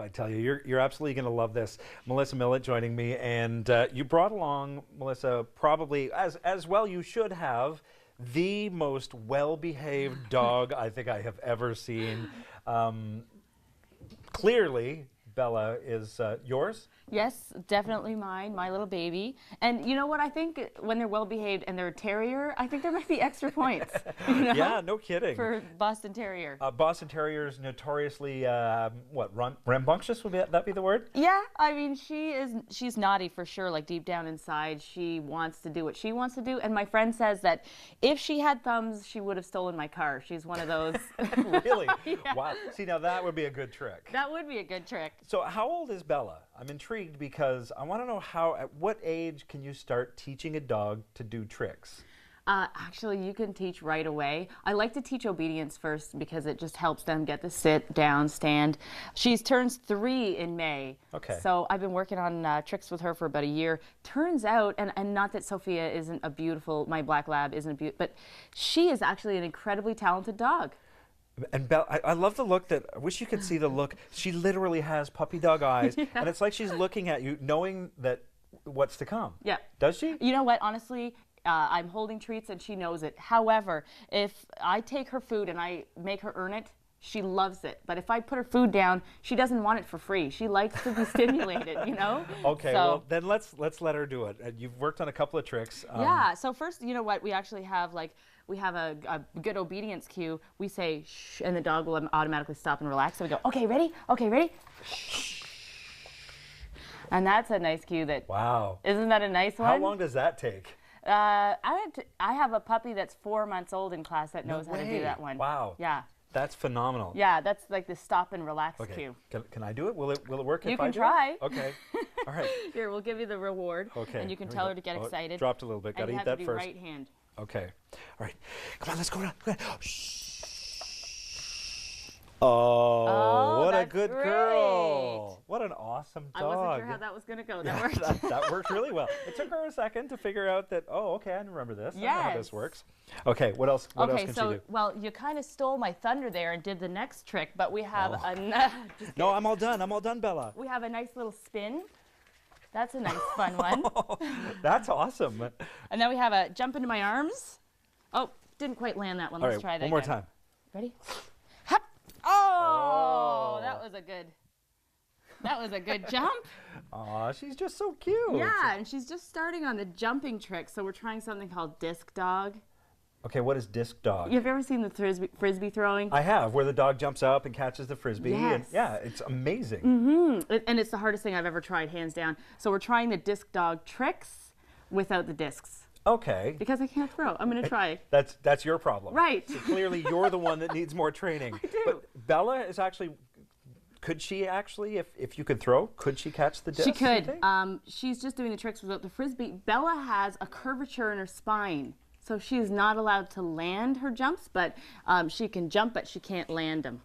I tell you, you're absolutely going to love this. Melissa Millett joining me, and you brought along, Melissa, probably as well you should have, the most well-behaved dog I think I have ever seen. Clearly, Bella is yours. Yes, definitely mine, my little baby. And you know what? I think when they're well behaved and they're a terrier, I think there might be extra points. You know? Yeah, no kidding. For Boston Terrier. Boston Terriers notoriously, rambunctious, would that be the word? Yeah, I mean, she's naughty for sure, like deep down inside. She wants to do what she wants to do. And my friend says that if she had thumbs, she would have stolen my car. She's one of those. Really? Yeah. Wow. See, now that would be a good trick. That would be a good trick. So how old is Bella? I'm intrigued because I want to know at what age can you start teaching a dog to do tricks? Actually, you can teach right away. I like to teach obedience first because it just helps them get to sit, down, stand. She turns 3 in May. Okay. So I've been working on tricks with her for about a year. Turns out, and not that Sophia isn't a beautiful, my black lab isn't beautiful, but she is actually an incredibly talented dog. And Bella, I love the look I wish you could see the look. She literally has puppy dog eyes, yeah. And it's like she's looking at you, knowing that what's to come. Yeah. Does she? You know what, honestly, I'm holding treats and she knows it. However, if I take her food and I make her earn it, she loves it. But if I put her food down, she doesn't want it for free. She likes to be stimulated, you know? Okay, well, then let's let her do it. You've worked on a couple of tricks. Yeah, so first, you know what, we actually have we have a good obedience cue. We say shh, and the dog will automatically stop and relax. So we go, okay, ready? Okay, ready? Shh. And that's a nice cue that, wow. Isn't that a nice one? How long does that take? I have a puppy that's 4 months old in class that knows how to do that one. Wow. Yeah. That's phenomenal. Yeah, that's like the stop and relax cue. cue. Can I do it? Will it work if I do it? You can try. Okay. All right. Here, we'll give you the reward. Okay. And you can tell her to get excited. Dropped a little bit. Got to eat that first. Right hand. Okay. All right. Come on, let's go around. Shh. Oh, what a good girl. What an awesome dog. I wasn't sure how that was going to go. That worked. that worked really well. It took her a second to figure out that, oh, okay, I remember this. Yes. I know how this works. Okay, what else can she do? Well, you kind of stole my thunder there and did the next trick, but we have No, I'm all done. I'm all done, Bella. We have a nice little spin. That's a nice fun one. That's awesome. And then we have a jump into my arms. Oh, didn't quite land that one. Let's try that one more time. Ready? Hop. Oh, that was a good jump. Aw, she's just so cute. Yeah, and she's just starting on the jumping trick, so we're trying something called disc dog. Okay, what is disc dog? You've ever seen the frisbee throwing? I have, where the dog jumps up and catches the frisbee. Yes. And yeah, it's amazing. Mm-hmm. And it's the hardest thing I've ever tried, hands down. So we're trying the disc dog tricks without the discs. Okay. Because I can't throw. I'm going to try. That's your problem. Right. So clearly you're the one that needs more training. I do. But Bella is actually, could she actually, if you could throw, could she catch the disc? She could. She's just doing the tricks without the frisbee. Bella has a curvature in her spine. So she is not allowed to land her jumps, but she can jump, but she can't land them.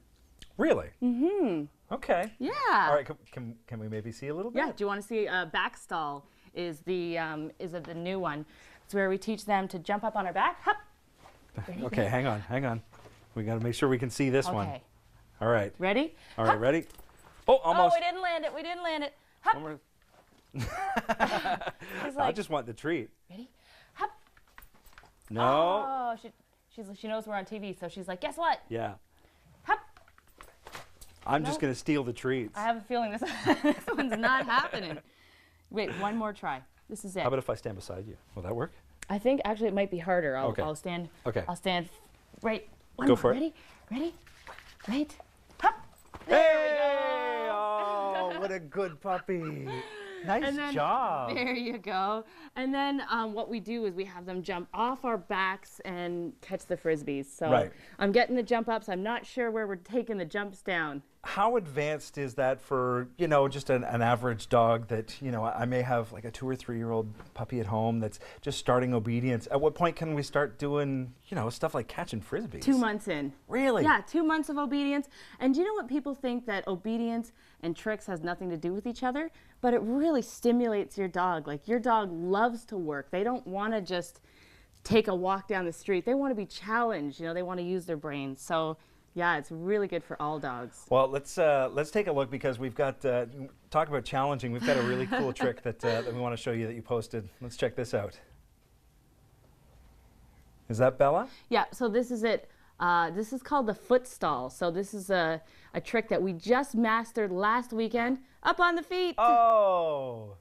Really? Mm-hmm. Okay. Yeah. All right, can we maybe see a little bit? Yeah, do you want to see back stall is the new one. It's where we teach them to jump up on our back. Hop. Okay, hang on. We got to make sure we can see this one. All right. Ready? All right, ready? Oh, almost. Oh, we didn't land it. Hop. One more. I just want the treat. Ready? Hop. No. Oh, she knows we're on TV, so she's like, guess what? Yeah. Hop. I'm just going to steal the treats. I have a feeling this one's not happening. Wait, one more try. This is it. How about if I stand beside you? Will that work? I think actually it might be harder. I'll stand. Okay. I'll stand right. Go for it. Ready? Ready? Right. Hop. There we go. Oh, what a good puppy. Nice job. There you go. And then what we do is we have them jump off our backs and catch the frisbees. So I'm getting the jump ups. I'm not sure where we're taking the jumps down. How advanced is that for, just an average dog that, I may have like a 2 or 3 year old puppy at home that's just starting obedience. At what point can we start doing, stuff like catching frisbees? 2 months in. Really? Yeah, 2 months of obedience. And do you know what people think that obedience and tricks has nothing to do with each other? But it really stimulates your dog. Like your dog loves to work. They don't want to just take a walk down the street. They want to be challenged. They want to use their brains. So Yeah, it's really good for all dogs. Well, let's take a look because we've got talk about challenging. We've got a really cool trick that we want to show you that you posted. Let's check this out. Is that Bella? Yeah, so this is it. This is called the foot stall. So this is a trick that we just mastered last weekend. Up on the feet. Oh.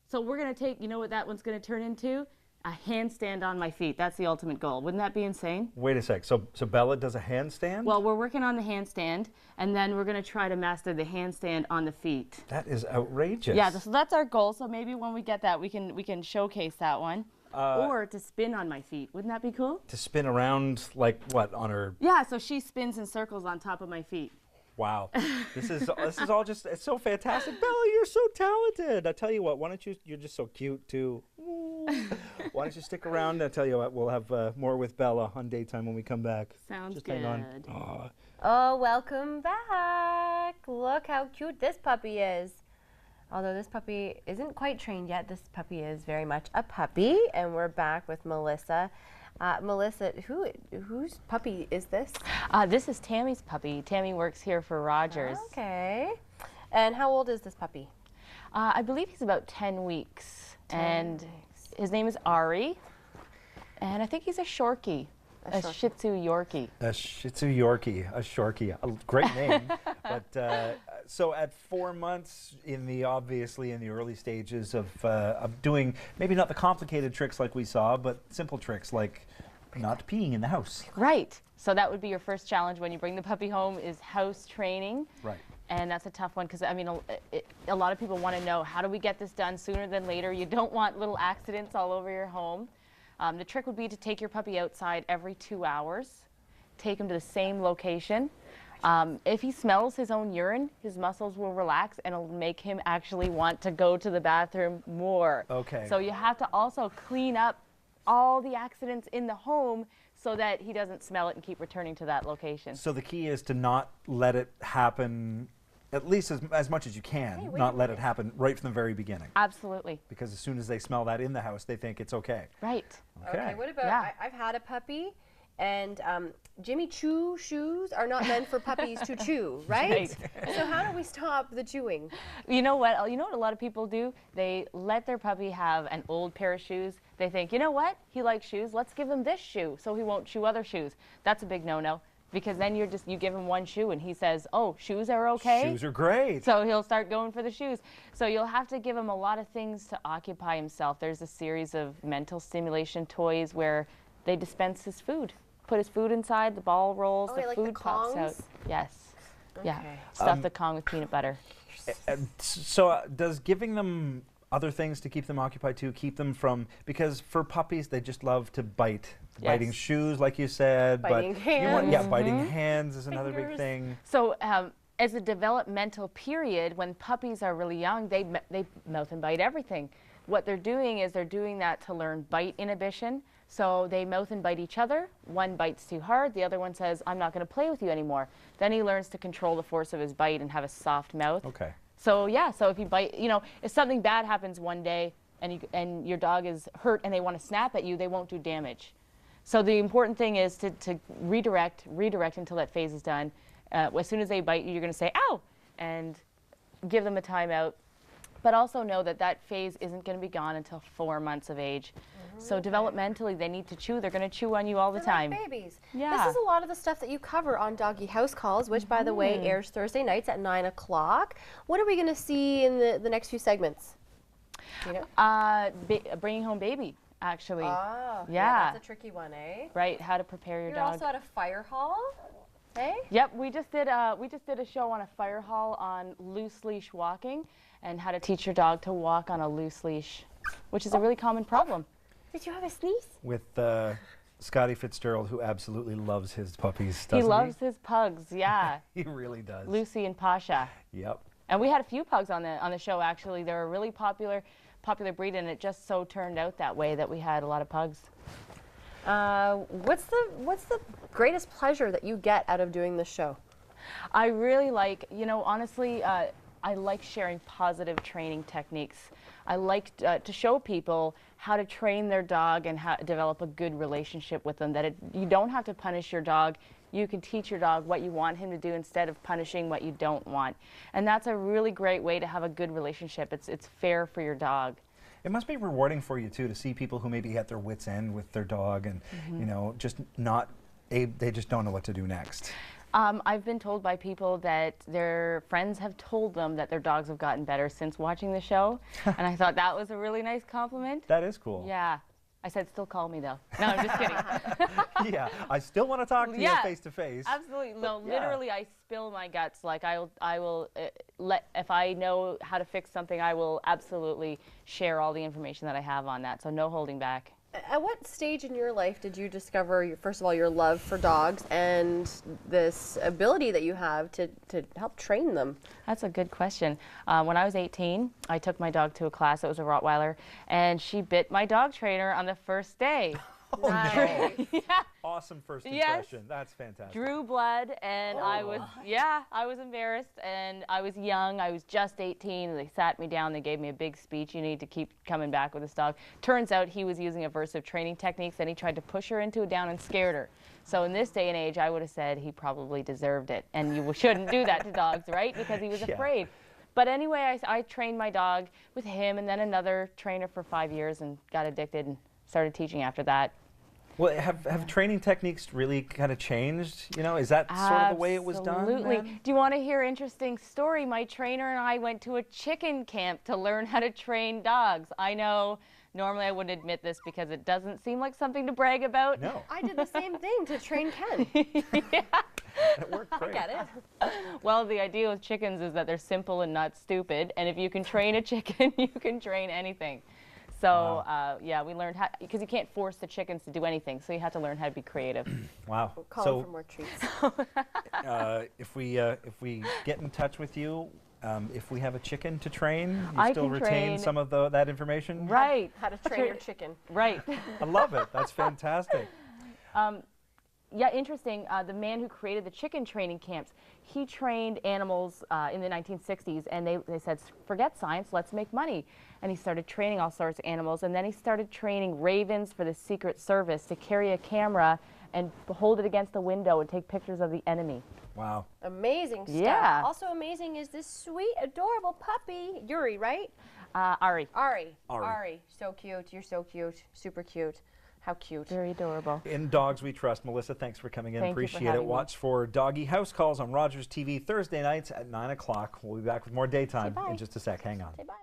So we're going to take, you know what that one's going to turn into? A handstand on my feet. That's the ultimate goal. Wouldn't that be insane? Wait a sec. So Bella does a handstand? Well, we're working on the handstand, and then we're going to try to master the handstand on the feet. That is outrageous. Yeah, so that's our goal. So maybe when we get that, we can showcase that one. Or to spin on my feet. Wouldn't that be cool? To spin around, like what, on her? Yeah, so she spins in circles on top of my feet. Wow. This is all just, it's so fantastic. Bella, you're so talented. I tell you what, why don't you, you're just so cute too. Why don't you stick around? I tell you what, we'll have more with Bella on daytime when we come back. Sounds just good. Hang on. Aw. Oh, welcome back. Look how cute this puppy is. Although this puppy isn't quite trained yet, this puppy is very much a puppy. And we're back with Melissa. Melissa, whose puppy is this? This is Tammy's puppy. Tammy works here for Rogers. Okay. And how old is this puppy? I believe he's about 10 weeks. And his name is Ari. And I think he's a Shorkie. A Shih Tzu Yorkie. A Shih Tzu Yorkie, a Shorkie, a great name. But so at 4 months, obviously in the early stages of doing maybe not the complicated tricks like we saw, but simple tricks like not peeing in the house. Right. So that would be your first challenge when you bring the puppy home is house training. Right. And that's a tough one because, I mean, a lot of people want to know, how do we get this done sooner than later? You don't want little accidents all over your home. The trick would be to take your puppy outside every 2 hours, take him to the same location. If he smells his own urine, his muscles will relax and it'll make him actually want to go to the bathroom more. Okay. So you have to also clean up all the accidents in the home so that he doesn't smell it and keep returning to that location. So the key is to not let it happen, at least as much as you can, not let it happen right from the very beginning. Absolutely. Because as soon as they smell that in the house, they think it's okay. Right. Okay, what about, I've had a puppy, and Jimmy Choo shoes are not meant for puppies to chew, right? So how do we stop the chewing? You know what a lot of people do? They let their puppy have an old pair of shoes. They think, you know what? He likes shoes. Let's give him this shoe so he won't chew other shoes. That's a big no-no. Because then you give him one shoe and he says, oh, shoes are okay? Shoes are great. So he'll start going for the shoes. So you'll have to give him a lot of things to occupy himself. There's a series of mental stimulation toys where they dispense his food. Put his food inside, the ball rolls, the like food the pops out. Kongs? Yes. Okay. Yeah. Stuff the Kong with peanut butter. So does giving them other things to keep them occupied too, keep them from, because for puppies, they just love to bite. Biting shoes, like you said. Biting hands. Biting hands is another big thing. So as a developmental period, when puppies are really young, they mouth and bite everything. What they're doing is they're doing that to learn bite inhibition. So they mouth and bite each other. One bites too hard, the other one says, I'm not going to play with you anymore. Then he learns to control the force of his bite and have a soft mouth. Okay. So yeah, so if you bite, if something bad happens one day and your dog is hurt and they want to snap at you, they won't do damage. So the important thing is to redirect until that phase is done. As soon as they bite you, you're going to say, ow, and give them a timeout. But also know that that phase isn't going to be gone until 4 months of age. So developmentally, they need to chew. They're going to chew on you all the time. Like babies. Yeah. This is a lot of the stuff that you cover on Doggy House Calls, which, by the way, airs Thursday nights at 9 o'clock. What are we going to see in the next few segments? Do you know? Bringing home baby, actually. Oh, yeah. That's a tricky one, eh? Right, how to prepare your You're dog. also at a fire hall, eh? Yep, we just did a show on a fire hall on loose leash walking and how to teach your dog to walk on a loose leash, which is a really common problem. Did you have a sneeze? With Scotty Fitzgerald, who absolutely loves his puppies, doesn't he? He loves his pugs, yeah. He really does. Lucy and Pasha. Yep. And we had a few pugs on the show, actually. They're a really popular breed, and it just so turned out that way that we had a lot of pugs. What's the greatest pleasure that you get out of doing this show? I really like, honestly, I like sharing positive training techniques. I like to show people how to train their dog and how to develop a good relationship with them, that you don't have to punish your dog you can teach your dog what you want him to do instead of punishing what you don't want. And that's a really great way to have a good relationship. It's fair for your dog. It must be rewarding for you too to see people who maybe at their wits' end with their dog and you know, just not they just don't know what to do next. I've been told by people that their friends have told them that their dogs have gotten better since watching the show, and I thought that was a really nice compliment. That is cool. Yeah. I said, still call me though. No, I'm just kidding. Yeah, I still want to talk to you face to face. Absolutely. No, literally, I spill my guts. Like I will if I know how to fix something, I will absolutely share all the information that I have on that. So no holding back. At what stage in your life did you discover, first of all, your love for dogs and this ability that you have to help train them? That's a good question. When I was 18, I took my dog to a class. It was a Rottweiler, and she bit my dog trainer on the first day. Oh, Nice. no. Yeah. Awesome first Yes. impression. That's fantastic. Drew blood, and I was embarrassed, and I was young. I was just 18, and they sat me down. They gave me a big speech. You need to keep coming back with this dog. Turns out he was using aversive training techniques, and he tried to push her into it down and scared her. So in this day and age, I would have said he probably deserved it, and you shouldn't do that to dogs, right? Because he was afraid. But anyway, I trained my dog with him, and then another trainer for 5 years, and got addicted and started teaching after that. Well, have training techniques really kind of changed? You know, is that sort of the way it was done? Absolutely. then? Do you want to hear an interesting story? My trainer and I went to a chicken camp to learn how to train dogs. I know normally I wouldn't admit this because it doesn't seem like something to brag about. No. I did the same thing to train Ken. It worked great. I get it. Well, the idea with chickens is that they're simple and not stupid, and if you can train a chicken, you can train anything. So, yeah, we learned how, because you can't force the chickens to do anything, so you have to learn how to be creative. Wow. We'll call So for more treats. if we get in touch with you, if we have a chicken to train, you I still can retain train- some of that information? Right. How to train your chicken. Right. I love it. That's fantastic. Yeah, interesting. The man who created the chicken training camps, he trained animals in the 1960s, and they said, forget science, let's make money. And he started training all sorts of animals, and then he started training ravens for the Secret Service to carry a camera and hold it against the window and take pictures of the enemy. Wow. Amazing stuff. Yeah. Also amazing is this sweet, adorable puppy, Yuri, right? Ari. Ari. So cute. You're so cute. Super cute. How cute. Very adorable. In Dogs We Trust. Melissa, thanks for coming in. Thank you for Appreciate it. having me. Watch for Doggy House Calls on Rogers TV Thursday nights at 9 o'clock. We'll be back with more daytime Say bye. in just a sec. Hang on. Say bye.